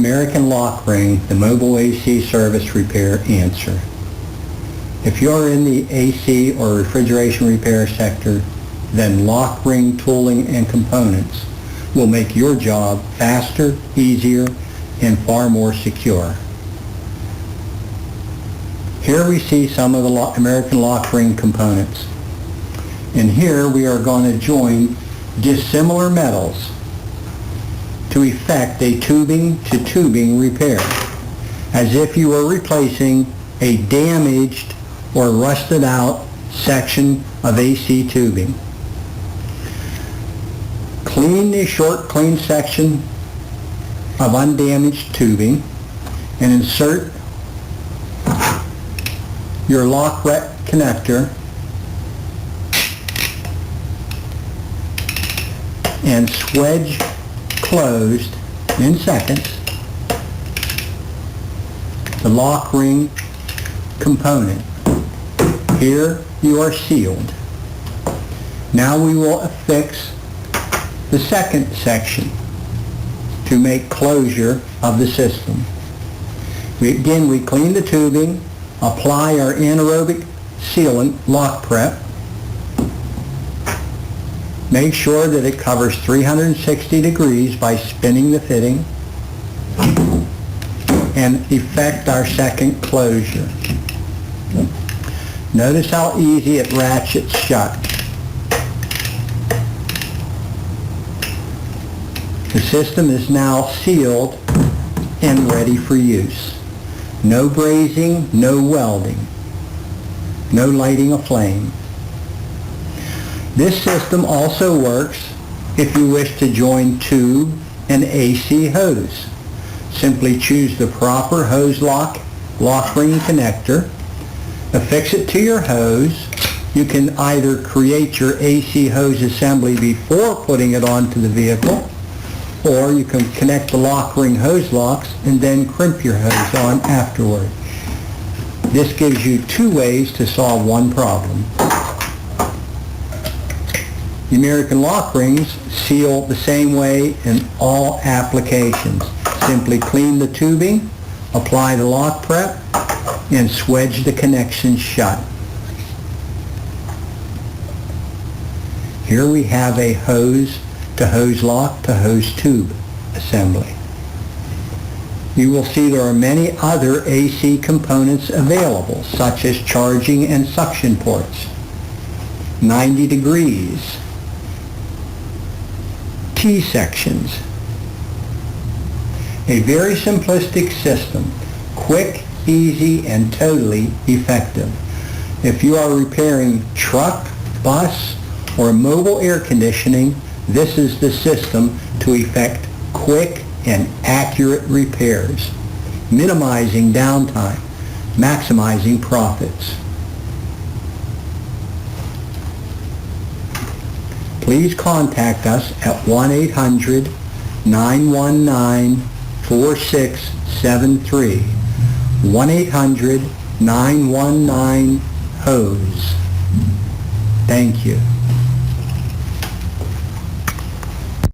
American Lokring, the mobile AC service repair answer. If you're in the AC or refrigeration repair sector, then Lokring tooling and components will make your job faster, easier, and far more secure. Here we see some of the American Lokring components. And here we are going to join dissimilar metals to effect a tubing-to-tubing repair, as if you were replacing a damaged or rusted out section of AC tubing. Clean the short, clean section of undamaged tubing and insert your Lokprep connector and swedge closed in seconds the Lokring component. Here you are sealed. Now we will affix the second section to make closure of the system. We clean the tubing, apply our anaerobic sealant Lokprep. Make sure that it covers 360 degrees by spinning the fitting and effect our second closure. Notice how easy it ratchets shut. The system is now sealed and ready for use. No brazing, no welding, no lighting a flame. This system also works if you wish to join tube and AC hose. Simply choose the proper hose Lokring connector, affix it to your hose. You can either create your AC hose assembly before putting it onto the vehicle, or you can connect the Lokring hose locks and then crimp your hose on afterward. This gives you two ways to solve one problem. The American Lokrings seal the same way in all applications. Simply clean the tubing, apply the Lokprep, and swedge the connection shut. Here we have a hose to hose lock to hose tube assembly. You will see there are many other AC components available, such as charging and suction ports, 90 degrees, T-sections. A very simplistic system, quick, easy, and totally effective. If you are repairing truck, bus, or mobile air conditioning, this is the system to effect quick and accurate repairs, minimizing downtime, maximizing profits. Please contact us at 1-800-919-4673, 1-800-919-HOSE. Thank you.